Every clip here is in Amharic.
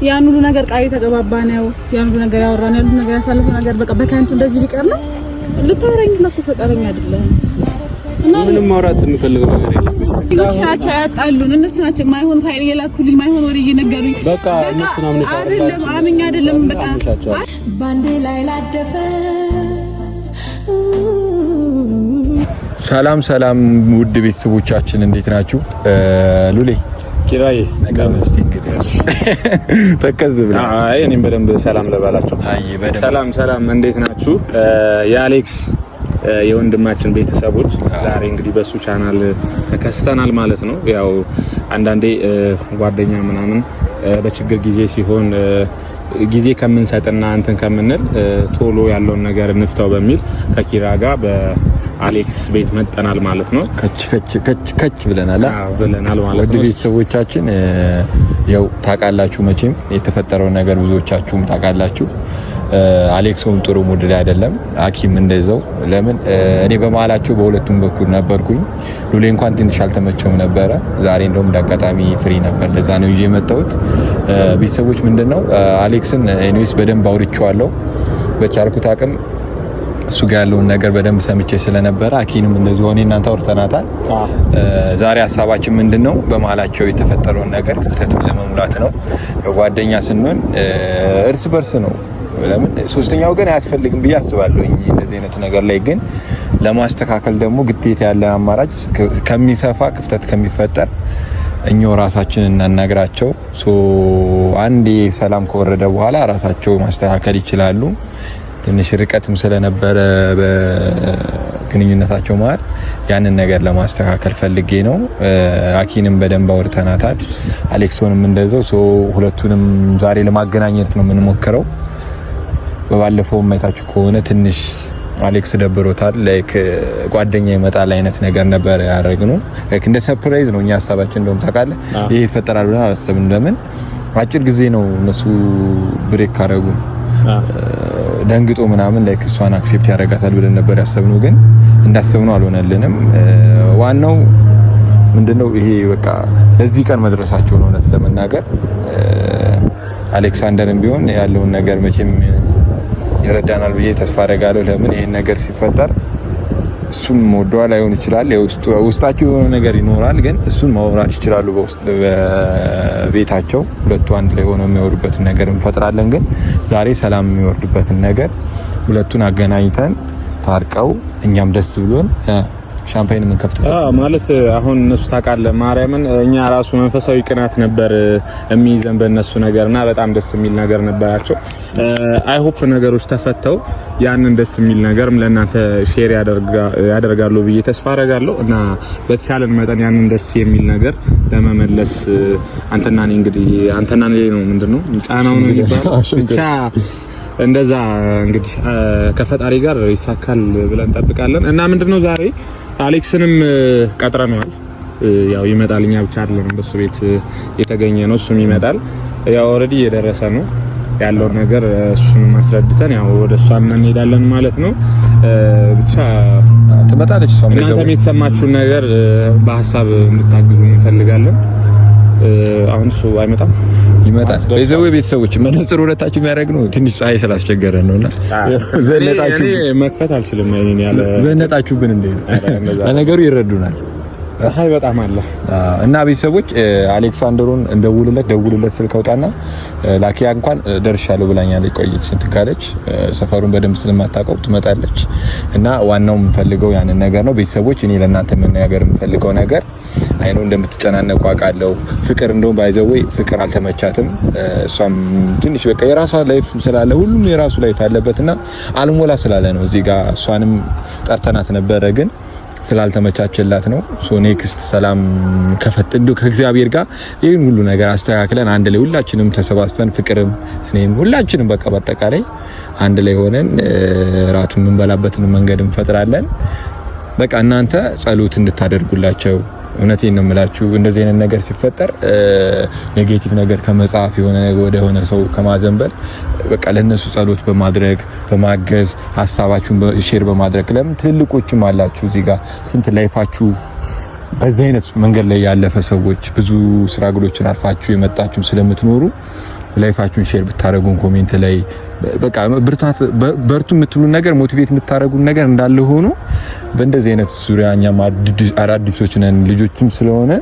ያን ሁሉ ነገር ቃይ ተቀባባነው ያን ሁሉ ነገር ያወራን ያን ሁሉ ነገር ያሳለፈ ነገር በቃ በካንቱ እንደዚህ ሊቀር ነው ልታወራኝ ስለኩ ፈቃደኛ አይደለም እና ምንም ማውራት የምፈልገው ነገር የለም እሺ ያጣሉን እነሱ ናቸው ማይሆን ፋይል የላኩልኝ ማይሆን ወሬ እየነገሩኝ በቃ እነሱ ነው አይደለም አምኛ አይደለም በቃ ባንዴ ላይ ላደፈ ሰላም ሰላም ውድ ቤተሰቦቻችን እንዴት ናችሁ ሉሌ ኪራይ ነጋስቲ እንግዲህ ተከዝብላ አይ እኔም በደንብ ሰላም ለባላችሁ አይ በደንብ ሰላም እንዴት ናችሁ የአሌክስ የወንድማችን ቤተሰቦች ዛሬ እንግዲህ በሱ ቻናል ተከስተናል ማለት ነው ያው አንዳንዴ ጓደኛ ምናምን በችግር ጊዜ ሲሆን ጊዜ ከመንሰጥና አንተን ከመነል ቶሎ ያለውን ነገር እንፍታው በሚል ከኪራ ጋር በአሌክስ ቤት መጣናል ማለት ነው ከች ብለናል ማለት ነው ቤተሰቦቻችን ያው ታውቃላችሁ መቼም የተፈጠረው ነገር ብዙዎቻችሁም ታውቃላችሁ አሌክስም ጥሩ ሙድ ላይ አይደለም አኪም እንደዛው ለምን እኔ በመሃላቸው በሁለቱም በኩል ነበርኩኝ ሉሌ እንኳን ትንሽ አልተመቸውም ነበር ዛሬ እንደውም ዳጋጣሚ ፍሪ ነበር ለዛ ነው ይዤ መጣሁት ቤተሰቦች ምንድነው አሌክስን ኤኒዌይስ በደንብ አውርቼዋለሁ በቻልኩት አቅም እሱ ጋር ያለውን ነገር በደንብ ሰምቼ ስለነበረ አኪንም እንደዚህ ሆነ እናንተ አውርተናታል ዛሬ ሐሳባችን ምንድነው በመሃላቸው የተፈጠረውን ነገር ክፍተቱን ለመሙላት ነው ጓደኛ ስንሆን እርስ በርስ ነው ለምን ሶስተኛው ግን አያስፈልግም ብዬ አስባለሁ እንደዚህ አይነት ነገር ላይ ግን ለማስተካከል ደግሞ ግዴታ ያለ አማራጭ ከሚሰፋ ክፍተት ከሚፈጠር እኛው ራሳችንን እናናግራቸው አንዴ ሰላም ከወረደ በኋላ ራሳቸው ማስተካከል ይችላሉ ትንሽ ርቀትም ስለነበረ በግንኙነታቸው ማለት ያንን ነገር ለማስተካከል ፈልጌ ነው አኪንም በደንብ አውርተናታል አሌክሶንም እንደዛው ሁለቱንም ዛሬ ለማገናኘት ነው የምንሞክረው በባለፈው ማይታችሁ ከሆነ ትንሽ አሌክስ ደብሮታል ላይክ ጓደኛ ይመጣል አይነት ነገር ነበር ያደረግነው ላይክ እንደ ሰርፕራይዝ ነው እኛ ሐሳባችን እንደውም ታውቃለህ ይሄ ይፈጠራል ብለን አላሰብንም ለምን አጭር ጊዜ ነው እነሱ ብሬክ አደረጉ ደንግጦ ምናምን ላይክ እሷን አክሴፕት ያደርጋታል ብለን ነበር ያሰብነው ግን እንዳሰብነው አልሆነልንም ዋናው ምንድነው ይሄ በቃ ለዚህ ቀን መድረሳቸው ነው እውነት ለመናገር አሌክሳንደርም ቢሆን ያለውን ነገር መቼም ይረዳናል ብዬ ተስፋ አደርጋለሁ ለምን ይሄን ነገር ሲፈጠር እሱም ወደዋ ላይሆን ይችላል ውስጣቸው የሆነ ነገር ይኖራል ግን እሱን ማውራት ይችላሉ በቤታቸው ሁለቱ አንድ ላይ ሆነው የሚወርዱበትን ነገር እንፈጥራለን ግን ዛሬ ሰላም የሚወርዱበትን ነገር ሁለቱን አገናኝተን ታርቀው እኛም ደስ ብሎን ሻምፓኝ ምን ከፍተው ማለት አሁን እነሱ ታውቃለህ ማርያምን እኛ ራሱ መንፈሳዊ ቅናት ነበር የሚይዘን በእነሱ ነገርና በጣም ደስ የሚል ነገር ነበራቸው አይ ሆፕ ነገሮች ተፈተው ያንን ደስ የሚል ነገርም ለእናንተ ሼር ያደርጋሉ ብዬ ተስፋ አደርጋለሁ እና በተቻለን መጠን ያንን ደስ የሚል ነገር ለመመለስ አንተና እኔ እንግዲህ አንተና እኔ ነው ምንድነው ጫናው ነው የሚባለው ብቻ እንደዛ እንግዲህ ከፈጣሪ ጋር ይሳካል ብለን እንጠብቃለን እና ምንድነው ዛሬ አሌክስንም ቀጥረናል ያው ይመጣልኛ ብቻ አይደለም በሱ ቤት የተገኘ ነው እሱም ይመጣል ያው ኦሬዲ እየደረሰ ነው ያለው ነገር እሱን ማስረድተን ያው ወደሷ እንሄዳለን ማለት ነው ብቻ ትመጣለች እሷ እናንተም የተሰማችሁ ነገር በሐሳብ እንድታግዙ እንፈልጋለን አሁን እሱ አይመጣም ይመጣል በዘው ቤተሰቦች መነጽር ሁለታችሁ የሚያደርግ ነው ትንሽ ፀሐይ ስላስቸገረን ነውና ዘነጣችሁ መክፈት አልችልም ያኔ ያለ ዘነጣችሁብን እንዴ ለነገሩ ይረዱናል ፀሐይ በጣም አለ እና ቤተሰቦች አሌክሳንደሩን ደውልለት ስልክ አውጣና ላኪያ እንኳን ደርሻለሁ ብላኛለች ቆይች እንትካለች ሰፈሩን በደንብ ስለማታውቀው ትመጣለች እና ዋናው የምፈልገው ያንን ነገር ነው ቤተሰቦች እኔ ለእናንተ መናገር የምፈልገው ነገር አይኑ እንደምትጨናነቁ አውቃለሁ ፍቅር እንደውም ባይዘወይ ፍቅር አልተመቻትም እሷም ትንሽ በቃ የራሷ ላይፍ ስላለ ሁሉም የራሱ ላይፍ አለበትና አልሞላ ስላለ ነው እዚህ ጋር እሷንም ጠርተናት ነበረ ግን ስላልተመቻቸላት ነው ኔክስት ሰላም ከፈጥዱ ከእግዚአብሔር ጋር ይሄን ሁሉ ነገር አስተካክለን አንድ ላይ ሁላችንም ተሰባስበን ፍቅርም እኔም ሁላችንም በቃ በአጠቃላይ አንድ ላይ ሆነን ራቱን እንበላበትን መንገድ እንፈጥራለን በቃ እናንተ ጸሎት እንድታደርጉላቸው እውነቴን ነው የምላችሁ እንደዚህ አይነት ነገር ሲፈጠር ኔጌቲቭ ነገር ከመጻፍ የሆነ ወደ ሆነ ሰው ከማዘንበል በቃ ለነሱ ጸሎት በማድረግ በማገዝ ሐሳባችሁን ሼር በማድረግ ለምን ትልልቆችም አላችሁ እዚህ ጋር ስንት ላይፋችሁ በዚህ አይነት መንገድ ላይ ያለፈ ሰዎች ብዙ ስራግሎችን አልፋችሁ የመጣችሁ ስለምትኖሩ ላይፋችሁን ሼር ብታረጉን ኮሜንት ላይ በቃ በርቱ የምትሉን ነገር ሞቲቬት የምታረጉን ነገር እንዳለ ሆኖ በእንደዚህ አይነት ዙሪያ እኛም አዳዲሶች ነን ልጆችም ስለሆነ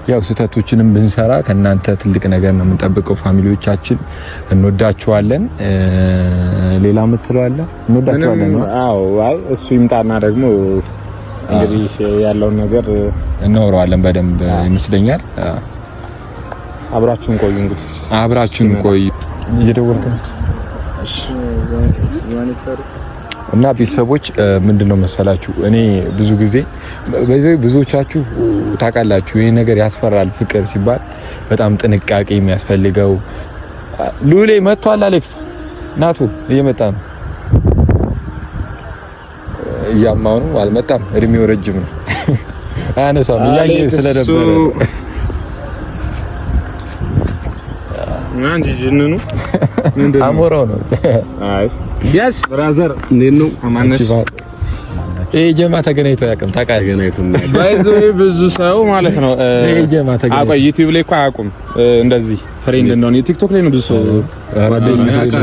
ያው ስህተቶችንም ብንሰራ ከእናንተ ትልቅ ነገር ነው የምንጠብቀው። ፋሚሊዎቻችን እንወዳችኋለን። ሌላ የምትለው አለ? እንወዳችኋለን። አዎ አይ እሱ ይምጣና ደግሞ እንግዲህ ያለውን ነገር እናወራዋለን በደንብ ይመስለኛል። አብራችሁን ቆዩ። እንግዲህ አብራችሁን ቆዩ። እየደወልክ ነው? እሺ እና ቤተሰቦች ምንድነው መሰላችሁ እኔ ብዙ ጊዜ ብዙዎቻችሁ ታውቃላችሁ ይሄ ነገር ያስፈራል። ፍቅር ሲባል በጣም ጥንቃቄ የሚያስፈልገው ሉሌ መጥቷል። አሌክስ ናቱ እየመጣ ነው። እያማው ነው አልመጣም። እድሜው ረጅም ነው። አያነሳም እያየ ስለነበረ ማን ጅንኑ ምንድነው አሞራው ነው። አይ ያስ ብራዘር እንዴት ነው አማነሽ? ጀማ ተገናኝቶ ያውቅም? ታውቃለህ ተገናኝቶ ባይዞ ብዙ ሰው ማለት ነው ጀማ ተገናኝቶ አቆይ ዩቲዩብ ላይ እኮ አያውቁም እንደዚህ ፍሬንድ እንደሆነ ቲክቶክ ላይ ነው ብዙ ሰው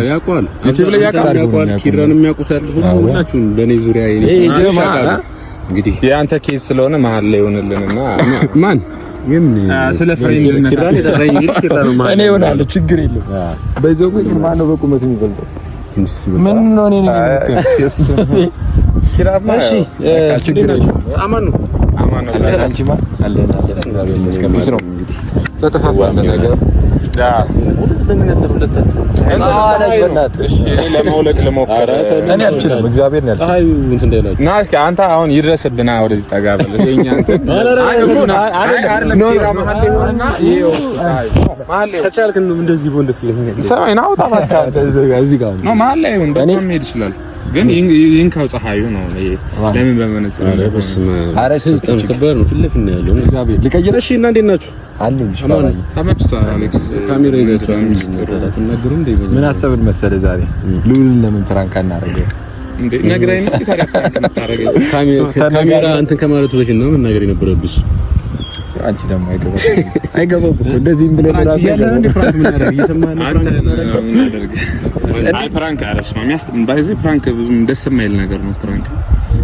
ያውቃል። ዩቲዩብ ላይ ያውቃል። ኪራንም ያውቁታል። ሁላችሁም በኔ ዙሪያ ጀማ እንግዲህ የአንተ ኬስ ስለሆነ መሀል ላይ ይሆንልንና ማን ስለ ፍሬንድ ኪራ ለጠራኝ ኪራ ነው ማለት እኔ ይሆናል። ችግር የለም። በዛው ግን ማን ነው በቁመት የሚበልጠው? ምን ነው እኔ ነኝ ኪራ ማሺ ችግር የለም። አማን ነው አንቺ ማን አለና እስከምስ ነው ተጠፋፋለ ነገር ለማውለቅ ለሞከረ እኔ አልችልም። እግዚአብሔር ነው ያለው። ና እስኪ አንተ አሁን ይድረስብና ወደዚህ ጠጋ በል። የኛ አንተ ከቻልክ እንደዚህ ቦንድ ስለሆነ ሰማይ ነው ታባታ እዚህ ጋር ነው መሀል ላይ እንደዚህ መሄድ ይችላል። ግን ይንካው ፀሐዩ ነው። ለምን በመነጽር አረች ከበር ነው ፍልፍ ነው ያለው። እግዚአብሔር ልቀየረሽ እና እንዴት ናችሁ? አለኝ ሻባይ ተመችቷል። አሌክስ ካሜራ ይዘቷል ተናገሩ እንደ ምን አሰብን መሰለህ ዛሬ ሉልን ለምን ፕራንክ አናደርገው እንዴ? ነግራይ ነው ታሪክ ታረገው ካሜራ እንትን ከማለቱ በፊት ነው መናገር የነበረብሽ። አንቺ ደግሞ አይገባም እኮ እንደዚህ ብለን ራሱ ያለ እንደ ፕራንክ ምን ያደርግ እየሰማን ፕራንክ አረስማም ባይዚ ፕራንክ ብዙም ደስ የማይል ነገር ነው። ፕራንክ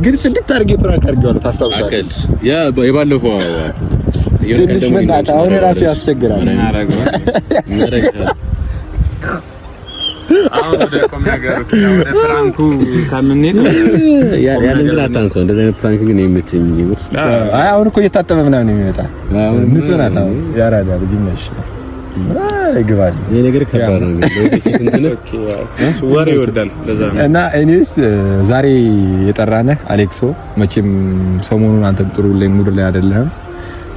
ግን ጽድት አድርጌ ፕራንክ አድርጌዋለሁ። ታስታውሳለህ? ያ የባለፈው አሁን ራሱ ያስቸግራል። አሁን ወደ ቆም ነገር ወደ ፕራንኩ ከምንሄድ ያለን ግን አታንሰው። እንደዚህ አይነት ፕራንክ ግን የምትኝ ይብር አይ አሁን እኮ እየታጠበ ምናምን ነው የሚመጣ። ንጹህ ናት። አሁን ያራዳ ልጅ ነሽ። ይገባል። ይሄ ነገር ከባድ ነው። ወሬ ይወዳል። ለዛ ነው እና እኔስ ዛሬ የጠራነህ አሌክሶ መቼም ሰሞኑን አንተ ጥሩ ላይ ሙድ ላይ አይደለህም።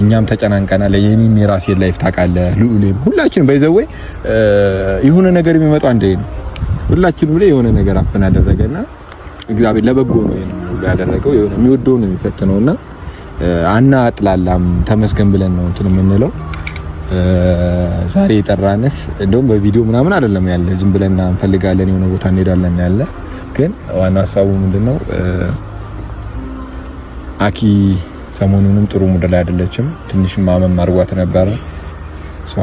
እኛም ተጨናንቀናል። የኔም የራሴ ላይፍ ታውቃለህ። ሉሌም ሁላችንም በይዘወይ የሆነ ነገር የሚመጣው አንዴ ነው። ሁላችንም ላይ የሆነ ነገር አፈና አደረገና እግዚአብሔር ለበጎ ነው ያደረገው። የሆነ የሚወደው ነው የሚፈትነውና አናጥላላም ተመስገን ብለን ነው እንትን የምንለው። ዛሬ የጠራንህ እንደውም በቪዲዮ ምናምን አይደለም ያለ ዝም ብለን እንፈልጋለን የሆነ ቦታ እንሄዳለን ያለ። ግን ዋና ሀሳቡ ምንድነው አኪ ሰሞኑንም ጥሩ ሙድ ላይ አይደለችም። ትንሽ ማመም አድርጓት ነበረ።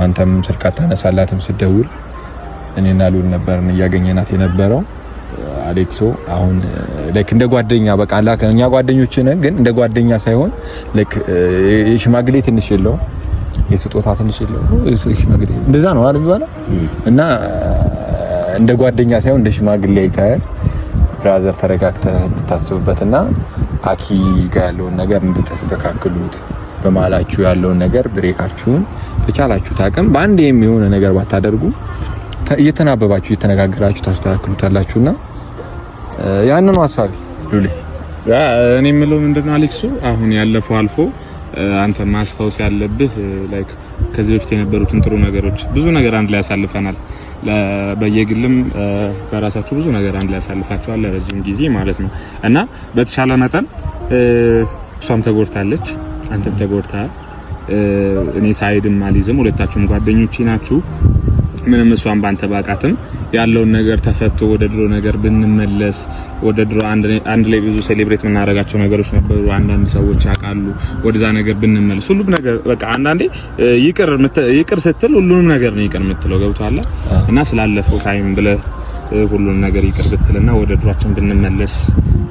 አንተም ስልክ አታነሳላትም ስትደውል። እኔና ሉል ነበርን እያገኘናት የነበረው። አሌክሶ አሁን ላይክ እንደ ጓደኛ በቃ እኛ ጓደኞች ነን፣ ግን እንደ ጓደኛ ሳይሆን ላይክ የሽማግሌ ትንሽ የለው የስጦታ ትንሽ የለው ሽማግሌ እንደዛ ነው አይደል የሚባለው? እና እንደ ጓደኛ ሳይሆን እንደ ሽማግሌ አይታየ ብራዘር ተረጋግተህ እንድታስብበትና አኪ ጋር ያለውን ነገር እንድትስተካክሉት በመሀላችሁ ያለውን ነገር ብሬካችሁን በቻላችሁ ታቀም በአንድ የሚሆነ ነገር ባታደርጉ እየተናበባችሁ እየተነጋገራችሁ ታስተካክሉታላችሁና ያንኑ ሐሳቢ ሉሊ እኔ የምለው ምንድነው አሌክሱ አሁን ያለፈው አልፎ አንተ ማስታወስ ያለብህ ላይክ ከዚህ በፊት የነበሩትን ጥሩ ነገሮች ብዙ ነገር አንድ ላይ ያሳልፈናል። በየግልም በራሳችሁ ብዙ ነገር አንድ ላይ ያሳልፋችኋል ለረጅም ጊዜ ማለት ነው። እና በተቻለ መጠን እሷም ተጎድታለች፣ አንተም ተጎድተሃል። እኔ ሳይድም አልይዝም፣ ሁለታችሁም ጓደኞቼ ናችሁ። ምንም እሷም ባንተ ባቃትም ያለውን ነገር ተፈቶ ወደ ድሮ ነገር ብንመለስ ወደ ድሮ አንድ ላይ ብዙ ሴሌብሬት የምናደርጋቸው ነገሮች ነበሩ። አንዳንድ ሰዎች ያውቃሉ። ወደዛ ነገር ብንመለስ ሁሉም ነገር በቃ አንዳንዴ ይቅር ስትል ሁሉንም ነገር ነው ይቅር የምትለው ገብቶሃል። እና ስላለፈው ታይም ብለህ ሁሉንም ነገር ይቅር ብትልና ወደ ድሯችን ብንመለስ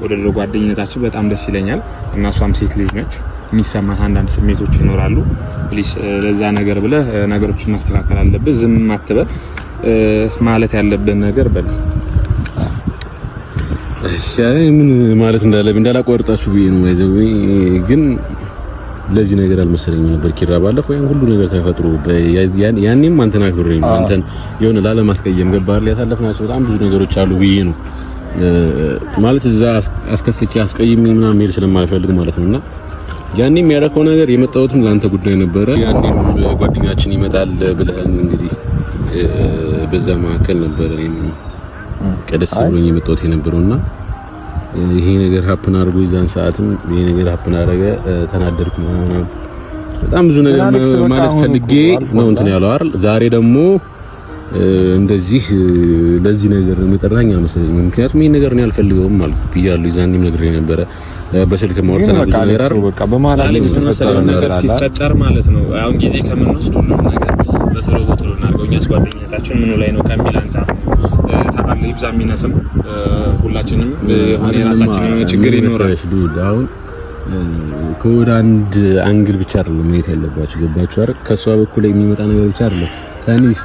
ወደ ድሮ ጓደኝነታችን በጣም ደስ ይለኛል። እና እሷም ሴት ልጅ ነች፣ የሚሰማት አንዳንድ ስሜቶች ይኖራሉ። ፕሊስ ለዛ ነገር ብለህ ነገሮችን ማስተካከል አለብህ። ዝም አትበል። ማለት ያለብን ነገር በል። እሺ ምን ማለት እንዳላቋርጣችሁ ብዬ ነው አይዘው። ግን ለዚህ ነገር አልመሰለኝም ነበር ኪራ። ባለፈው ያን ሁሉ ነገር ተፈጥሮ ያኔም አንተን አክብሬ ነው አንተን የሆነ ላለማስቀየም ገባህ ያሳለፍናቸው በጣም ብዙ ነገሮች አሉ ብዬ ነው ማለት እዛ አስከፍቼ አስቀይሜ ምናምን መሄድ ስለማልፈልግ ማለት ነውና ያኔም ያደረከው ነገር የመጣሁትም ለአንተ ጉዳይ ነበረ። ያኔም ጓደኛችን ይመጣል ብለህን እንግዲህ በዛ መካከል ነበር እኔም ቀደስ ብሎኝ የመጣሁት የነበረውና ይሄ ነገር ሀፕን አድርጎ ይዛን ሰዓትም ይሄ ነገር ሀፕን አደረገ። ተናደድኩ ምናምን በጣም ብዙ ነገር ማለት ፈልጌ ነው እንትን ያለው አይደል። ዛሬ ደግሞ እንደዚህ ለዚህ ነገር መጠራኛ መሰለኝ። ምክንያቱም ይሄ ነገር ነው ያልፈልገውም ማለት ብያለሁ። ይዛንም ነግሬ ነበረ በስልክ ማውራትና ብዙ ነገር አይደል በቃ በመሀላችን ተፈጠረ ነገር ሲፈጠር ማለት ነው። አሁን ጊዜ ከምንወስድ ሁሉ ነገር በቶሎ እናድርገው። እኛስ ጓደኝነታችን ምኑ ላይ ነው ከሚል አንፃር ታውቃለህ። ይብዛ የሚነስም ሁላችንም የሆነ የራሳችን ችግር ይኖራል። አሁን ከወደ አንድ አንግል ብቻ አይደለም ማየት ያለባችሁ ገባችሁ አይደል? ከሷ በኩል የሚመጣ ነገር ብቻ አይደለም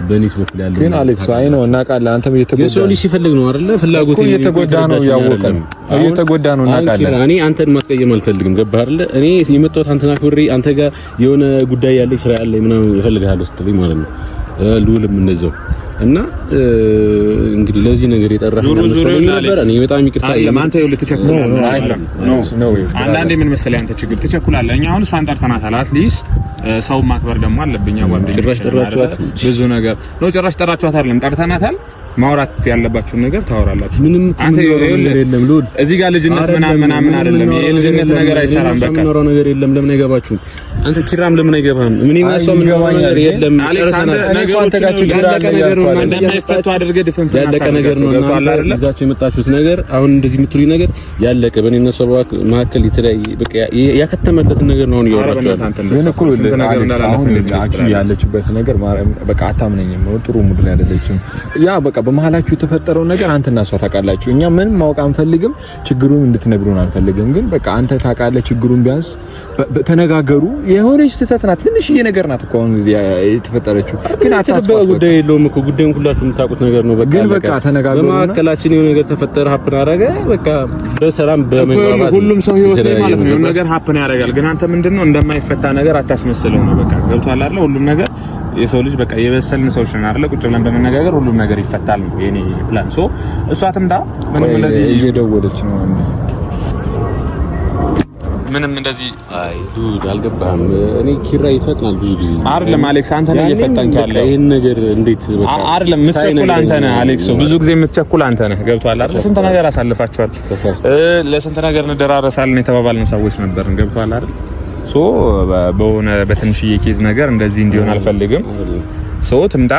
በኒስ በኩል ያለው ግን አሌክስ አይ ነው እናውቃለን። አንተም እየተጎዳ የሰው ልጅ ሲፈልግ ነው አይደለ? ፍላጎት እየተጎዳ ነው ያወቀን እየተጎዳ ነው እናውቃለን። እኔ አንተን ማስቀየም አልፈልግም ገባህ አይደለ? እኔ የመጣሁት አንተን አክብሬ አንተ ጋር የሆነ ጉዳይ ያለኝ ስራ ያለኝ ምናምን እፈልግሃለሁ ስትለኝ ማለት ነው ልውልም እንደዛው እና እንግዲህ ለዚህ ነገር የጠራህ ነበር። እኔ በጣም ይቅርታ አንተ ይኸውልህ ትቸኩላለህ አይደለም ነው አንዳንዴ ምን መሰለኝ አንተ ችግር ትቸኩላለህ። እኛ አሁን እሷን ጠርተናታል አትሊስት ሰው ማክበር ደግሞ አለብኝ። ጓደኞች ጭራሽ ጠራችኋት ብዙ ነገር ነው ጭራሽ ጠራችኋት አይደለም ጠርተናታል። ማውራት ያለባችሁን ነገር ታወራላችሁ። ምንም አንተ የለም ሉል እዚህ ጋር ልጅነት ምናምን አይደለም። ይሄ ልጅነት ነገር አይሰራም። በቃ ምንም ነገር የለም። ለምን አይገባችሁም? አንተ ኪራም ለምን አይገባም? ምን ይማሰው ምን ነገር የለም። ነገሮች ነገር ነው እንደማይፈቱ አድርገህ ድፍን ያለቀ ነገር ነው አይደል? እዛችሁ የመጣችሁት ነገር አሁን እንደዚህ የምትሉኝ ነገር ያለቀ በእኔ እና ሰው መካከል የተለያየ በቃ ያከተመበት ነገር ነው እያወራችሁ ያለው። ግን እኮ አሁን አኪ ያለችበት ነገር በቃ አታምነኝም። ጥሩ ሙድ ላይ አይደለችም። ያ በቃ በመሃላችሁ የተፈጠረው ነገር አንተና እሷ ታውቃላችሁ። እኛ ምንም ማወቅ አንፈልግም፣ ችግሩን እንድትነግሩን አንፈልግም። ግን በቃ አንተ ታውቃለህ ችግሩን፣ ቢያንስ ተነጋገሩ። የሆነች ስህተት ናት፣ ትንሽዬ ነገር ናት እኮ አሁን እዚህ የተፈጠረችው። ግን አታስበው ጉዳይ የለውም እኮ ጉዳዩን ሁላችሁም የምታውቁት ነገር ነው። በቃ ግን በቃ ተነጋገሩ። በመካከላችን የሆነ ነገር ተፈጠረ፣ ሀፕን አደረገ። በቃ በሰላም በመግባባት ሁሉም ሰው ህይወት ላይ ማለት ነው የሆነ ነገር ሀፕን ያደርጋል። ግን አንተ ምንድነው እንደማይፈታ ነገር አታስመስለው ነው። በቃ ገብቶሃል አይደል? ሁሉም ነገር የሰው ልጅ በቃ የበሰልን ሰዎች ነን አይደል? ቁጭ ብለን በመነጋገር ሁሉም ነገር ይፈታል ነው የኔ ፕላን። ሶ እሷ ትምጣ። ምንም እንደዚህ እየደወለች ነው ምንም እንደዚህ አይ ዱድ አልገባህም። እኔ ኪራ ይፈጥናል ብዙ ጊዜ አይደለም አሌክስ፣ አንተ ነህ እየፈጠንክ ያለው። ይሄን ነገር እንዴት በቃ አይደለም የምትቸኩል አንተ ነህ አሌክስ፣ ብዙ ጊዜ የምትቸኩል አንተ ነህ። ገብቶሃል አይደል? ስንት ነገር አሳልፋችኋል፣ ለስንት ነገር እንደራረሳለን የተባባልን ሰዎች ነበርን። ገብቶሃል አይደል? ሶ በሆነ በትንሽዬ ኬዝ ነገር እንደዚህ እንዲሆን አልፈልግም። ሶ ትምጣ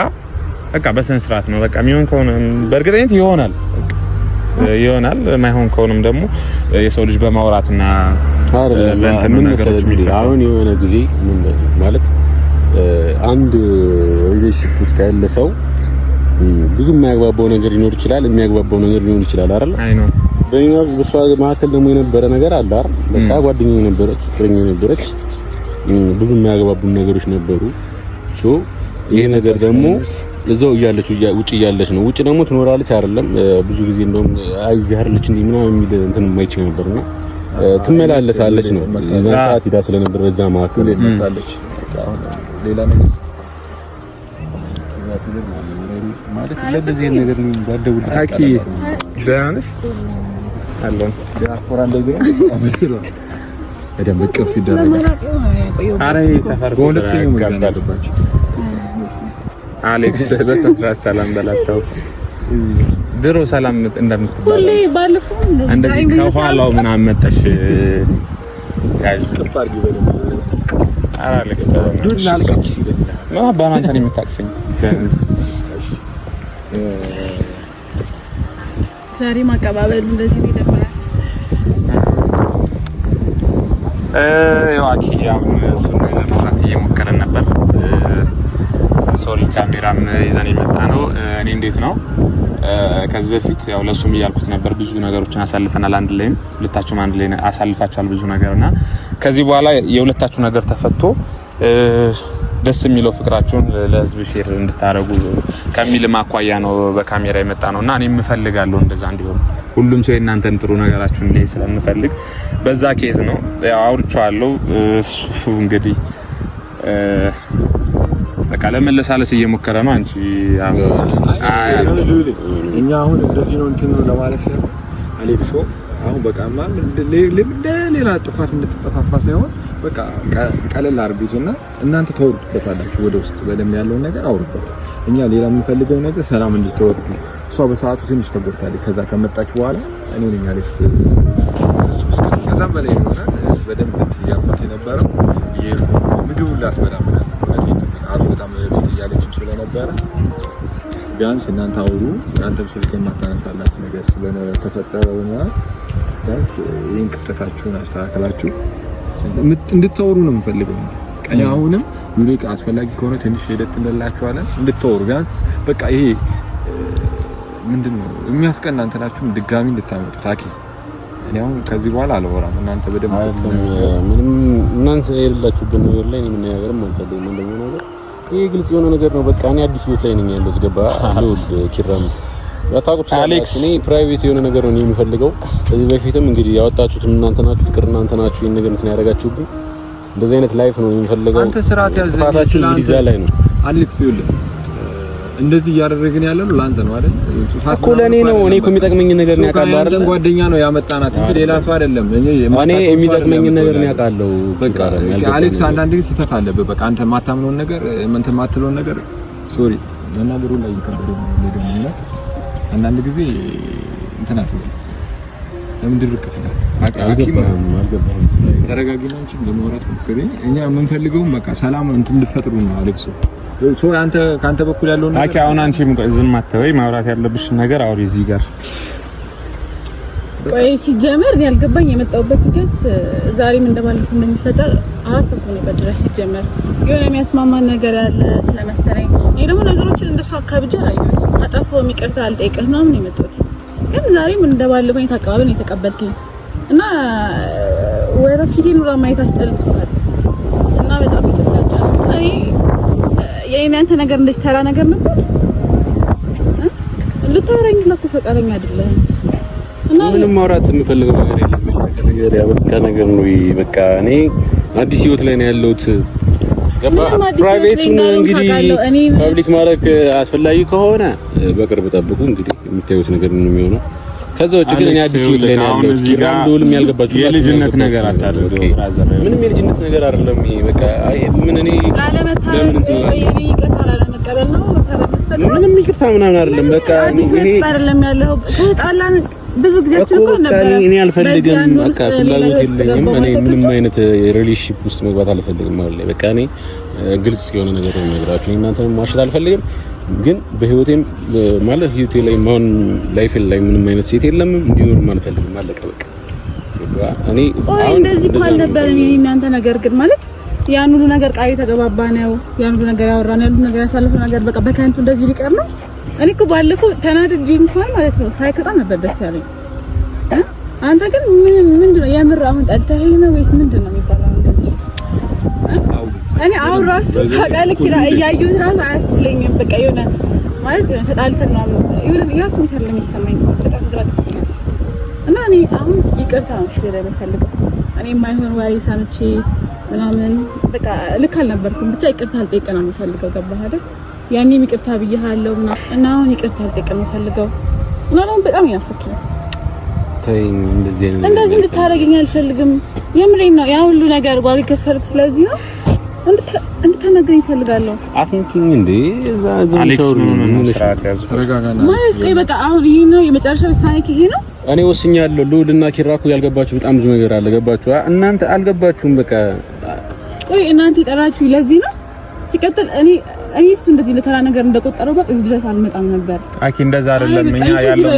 በቃ በስነ ስርዓት ነው በቃ የሚሆን ከሆነ በእርግጠኝነት ይሆናል። ማይሆን ከሆነም ደግሞ የሰው ልጅ በማውራትና በእንትን ነገሮች የሚፈታ አሁን የሆነ ጊዜ ምን ማለት አንድ ሪሌሽንሺፕ ውስጥ ያለ ሰው ብዙ የማያግባባው ነገር ሊኖር ይችላል፣ የሚያግባባው ነገር ሊኖር ይችላል አይደል? አይ ነው በእኛ በሷ መካከል ደግሞ የነበረ ነገር አለ አይደል? በቃ ጓደኛዬ ነበረች፣ ፍቅረኛዬ ነበረች፣ ብዙ የማያግባቡን ነገሮች ነበሩ። ሶ ይሄ ነገር ደግሞ እዛው እያለች ውጪ እያለች ነው። ውጪ ደግሞ ትኖራለች አይደለም? ብዙ ጊዜ እንደውም አይ እዚህ አይደለች እንዴ ምናምን የሚል እንትን የማይችል ነበርና ትመላለሳለች ነው። እዛ ሰዓት ሄዳ ስለነበር በዛ መካከል መጣለች። አሁን ሌላ ነገር ማለት ለዚህ ነገር ነው ባደውል አኪ ዳንስ አለን ዲያስፖራ እንደዚህ ነው በደንብ ቅፍ ይደረጋል። አረ ሰፈር በሁለተኛው ጋባለባችሁ አሌክስ በስንት ሰላም በላታው ድሮ ሰላም እንደምትባል ሁሌ ባለፈው እንደዚህ ከኋላው ምናምን መጣሽ ያዥ ጥፋር ይበለ አረ አሌክስ ዱድ ላልቀቅ ነው ባናንተን የምታቅፈኝ ዛሬ ማቀባበሉ እንደዚህ ነው ይደብራል። አኪ አሁን እሱን ለማውራት እየሞከረን ነበር። ሶሪ ካሜራም ይዘን የመጣ ነው። እኔ እንዴት ነው ከዚህ በፊት ያው ለሱም እያልኩት ነበር ብዙ ነገሮችን አሳልፈናል። አንድ ላይ ሁለታችሁም አንድ ላይ አሳልፋችኋል ብዙ ነገርና ከዚህ በኋላ የሁለታችሁ ነገር ተፈቶ ደስ የሚለው ፍቅራችሁን ለህዝብ ሼር እንድታረጉ ከሚል ማኳያ ነው በካሜራ የመጣ ነውና እኔም እፈልጋለሁ እንደዛ እንዲሆን ሁሉም ሰው እናንተን ጥሩ ነገራችሁን ላይ ስለምፈልግ በዛ ኬዝ ነው ያው አውርቻለሁ። እንግዲህ በቃ ለመለሳለስ እየሞከረ ነው። አንቺ እኛ አሁን እንደዚህ ነው እንትን ነው ለማለት ነው አሌክሶ አሁን በቃ ማን ሌላ ጥፋት እንድትጠፋፋ ሳይሆን በቃ ቀለል አርጉትና እናንተ ተወርዱበታላችሁ ወደ ውስጥ በደም ያለው ነገር አውሩበት። እኛ ሌላ የምንፈልገው ነገር ሰላም እንድትወርዱ ነው። እሷ በሰዓቱ ትንሽ ተጎድታለች። ከዛ ከመጣች በኋላ እኔ ነኝ አሌክስ ከዛም በላይ ይሆናል በደም ያምጣት የነበረው ምግብ ሁላት በጣም በጣም ቤት እያለችም ስለነበረ ቢያንስ እናንተ አውሩ። እናንተም ስልክ የማታነሳላት ነገር ስለተፈጠረውና ቢያንስ ይሄን ክፍተታችሁን አስተካክላችሁ እንድታወሩ ነው የምፈልገው። ቀኝ አሁንም ዩኒክ አስፈላጊ ከሆነ ትንሽ ሄደት እንላችኋለን እንድታወሩ ቢያንስ በቃ ይሄ ምንድነው የሚያስቀና እንትናችሁን ድጋሚ እንድታመጡ ታኪ እኔ አሁን ከዚህ በኋላ አልወራም። እናንተ በደንብ ምንም እናንተ የሌላችሁበት ነገር ላይ ምን ነገርም አልፈልግም። እንደምን ነገር ይሄ ግልጽ የሆነ ነገር ነው። በቃ እኔ አዲስ ህይወት ላይ ነኝ ያለሁት። ገባ ሎድ ኪራም ያታቁት አሌክስ እኔ ፕራይቬት የሆነ ነገር ነው የምፈልገው። ከዚህ በፊትም እንግዲህ ያወጣችሁት እናንተ ናችሁ፣ ፍቅር እናንተ ናችሁ። ይሄን ነገር እንትን ያደርጋችሁብኝ እንደዚህ አይነት ላይፍ ነው የምፈልገው። አንተ ስርዓት ያዘኝ ላይ ነው አሌክስ ይኸውልህ እንደዚህ እያደረግን ያለነው ላንተ ነው አይደል? እኮ ለኔ ነው። እኔ እኮ የሚጠቅመኝ ነገር ነው ያውቃለሁ አይደል? ጓደኛ ነው ያመጣናት እንጂ ሌላ ሰው አይደለም። እኔ የሚጠቅመኝ ነገር ነው ያውቃለሁ። በቃ አሌክስ አንዳንድ ጊዜ ስህተት አለበት። በቃ አንተ የማታምነውን ነገር እንትን የማትለውን ነገር ሶሪ መናገሩ ላይ ይከብዳል ነው። አንዳንድ ጊዜ እንትን አትበል። ለምን ድርቅት ነው? አልገባህም? ተረጋጊና እንጂ ለማውራት ሞክሪ። እኛ የምንፈልገው በቃ ሰላም እንትን እንድትፈጥሩ ነው አሌክስ። ሶ አንተ ካንተ በኩል ያለው ነገር አኪ አሁን አንቺ ዝም አትበይ። ማውራት ያለብሽ ነገር አውሪ እዚህ ጋር። ቆይ ሲጀመር ያልገባኝ የመጣሁበት ምክንያት ዛሬም እንደማለት እንደሚፈጠር አላሰብኩም ነበር ድረስ። ሲጀመር የሆነ የሚያስማማን ነገር ያለ ስለመሰለኝ እኔ ደግሞ ነገሮችን እንደሱ አካብጃ አይደል አጠፋው የሚቀርታ አልጠይቀህ ምናምን ነው የመጣሁት። ግን ዛሬም እንደባለፈው የተቀበልን የተቀበልከኝ እና ወረፊቴ ኑራ ማየት አስጠልቶታል እና በጣም ተሰጫለሁ። እኔ የእናንተ ነገር እንደዚህ ተራ ነገር ነበር ልታወራኝ ለኩ ፈቃደኛ አይደለም እና ምንም ማውራት የምፈልገው ነገር የለም። ነገር ያበቃ ነገር ነው። በቃ እኔ አዲስ ህይወት ላይ ነው ያለሁት። ገባ ፕራይቬቱን እንግዲህ ፐብሊክ ማድረግ አስፈላጊ ከሆነ በቅርብ ጠብቁ። እንግዲህ የምታዩት ነገር ነው የሚሆነው። ከዛ ውጭ ግን እኔ አዲስ ህይወት ላይ ነው ያለሁት። እዚህ ጋር እንደውልም ያልገባችሁ የልጅነት ነገር አታድርጉ። ምንም የልጅነት ነገር አይደለም። በቃ አይ ምን እኔ የኔ ይቅርታ ላለመቀበል ነው። ምንም ይቅርታ ምናምን አይደለም። በቃ ይሄ አይደለም ያለው ተጣላን ብዙ ጊዜያችን እኮ ነበር። እኔ አልፈልግም። በቃ ፍላጎት የለኝም። እኔ ምንም አይነት ሪሌሽንሺፕ ውስጥ መግባት አልፈልግም ማለት ነው። በቃ እኔ ግልጽ የሆነ ነገር ነው የምነግራችሁ። እናንተም ማሽት አልፈልግም። ግን በህይወቴም ማለት ህይወቴ ላይ ማን ላይፍ ላይ ምንም አይነት ሴት የለም እንዲኖርም አልፈልግም። አለቀ በቃ። እኔ አሁን እንደዚህ ባል ነበር እኔ እናንተ ነገር ግን ማለት ያን ሁሉ ነገር ቃል ተገባባ ነው። ያን ሁሉ ነገር ያወራን ያሉ ነገር ያሳለፈው ነገር በቃ በከንቱ እንደዚህ ሊቀር ነው። እኔ እኮ ባለፈው ተናድጄ እንኳን ማለት ነው ሳይከጣ ነበር ደስ ያለኝ። አንተ ግን ምንድነው የምር አሁን ጠልተኸኝ ነው ወይስ ምንድነው የሚባለው? እንደዚህ እኔ አሁን ራሱ ታውቃለህ ኪራ እያየሁት ራሱ አያስለኝም። በቃ የሆነ ማለት ተጣልተን ነው የሆነ ያስሜት አይደለም የሚሰማኝ በጣም ድራግ እና እኔ አሁን ይቅርታ ነው ሽለ የምፈልገው። እኔ የማይሆን ወሬ ሰምቼ ምናምን በቃ ልክ አልነበርኩም። ብቻ ይቅርታ አልጠይቅ ነው የምፈልገው። ገባህ አይደል? ያኔም ይቅርታ ብዬሃለሁ እና አሁን ይቅርታ አልጠይቅ ነው የምፈልገው። እና አሁን በጣም ያፈክኝ ተይኝ። እንደዚህ እንድታረጋኝ አልፈልግም። የምሬን ነው። ያ ሁሉ ነገር ጓል ከፈልኩ ስለዚህ ነው እንድታነግረኝ እፈልጋለሁ። አትንኪኝ እንዴ አሌክስ ምን ስርዓት ያዙ ተረጋጋና ማለት በቃ አሁን ይሄ ነው የመጨረሻ ውሳኔ ይሄ ነው። እኔ ወስኛለሁ። ሉልና ኪራኩ ያልገባችሁ በጣም ብዙ ነገር አለ። ገባችሁ? እናንተ አልገባችሁም። በቃ ቆይ እናንተ ይጠራችሁ ለዚህ ነው። ሲቀጥል እኔስ እንደዚህ ለተራ ነገር እንደቆጠረው በቃ እዚህ ድረስ አልመጣም ነበር። አኪ እንደዛ አይደለም። እኛ ያለው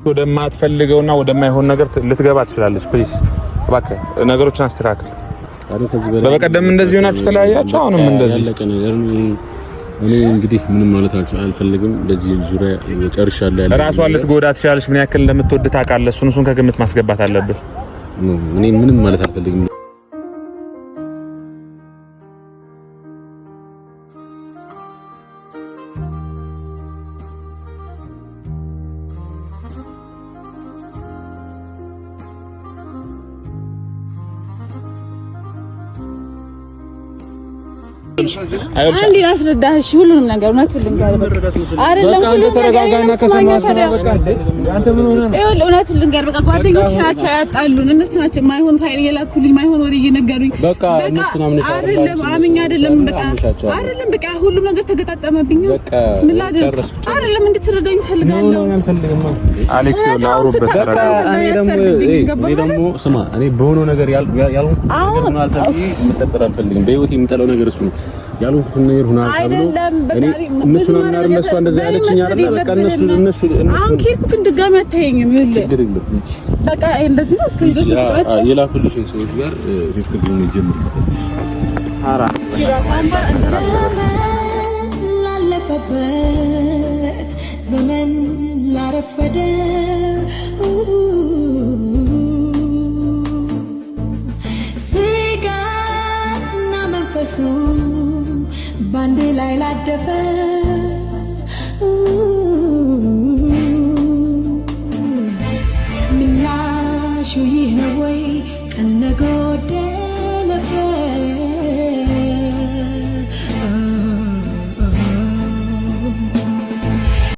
ወደማትፈልገውና ወደማይሆን ነገር ልትገባ ትችላለች። ፕሊዝ እባክህ ነገሮችን አስተካክል። በቀደም እንደዚህ ሆናችሁ ተለያያችሁ፣ አሁንም እንደዚህ ያለቀ ነገር ነው። እኔ እንግዲህ ምንም ማለት አልፈልግም። በዚህ ዙሪያ ጨርሻለሁ። ያለ ራሷን ልትጎዳ ትችላለች። ምን ያክል እንደምትወድ ታውቃለህ። እሱን ከግምት ማስገባት አለብህ። እኔ ምንም ማለት አልፈልግም። አንዴ አስረዳሽ ሁሉንም ነገር እውነቱን ልንገርህ። አይደለም ሁሉ ተረጋጋና ከሰማሰና በቃ አንተ ምን ሆነህ ነው? እውነቱን ልንገርህ። በቃ ጓደኞች ናቸው ያጣሉን። እነሱ ናቸው ማይሆን ፋይል የላኩልኝ ማይሆን ወሬ እየነገሩኝ። በቃ እነሱ ናምን አይደለም አምኛ አይደለም በቃ አይደለም በቃ ሁሉም ነገር ተገጣጠመብኝ። በቃ ምን ላድርግ? አይደለም እንድትረዳኝ ፈልጋለሁ። አሌክስ ላውሩበት በቃ እኔ ደግሞ ስማ እኔ በሆነ ነገር ያልሆንኩት ነገር ነው አልፈልግም። መጠጠር አልፈልግም። በህይወቴ የምጠላው ነገር እሱ ነው። ያልሆንኩት ነገር ሆነ አልፈልግም። እኔ እነሱ ነው እና እነሱ እንደዛ ያለችኝ አይደለ? በቃ እነሱ አሁን ኬርኩት ድጋሚ አታየኝም። ይኸውልህ በቃ እንደዚህ ነው። እስከ ይደርስ የላኩልሽ ሰዎች ጋር ፍቅር ነው ይጀምር አራ ላለፈበት ዘመን ላረፈደ ስጋና መንፈሱ ባንዴ ላይ ላደፈ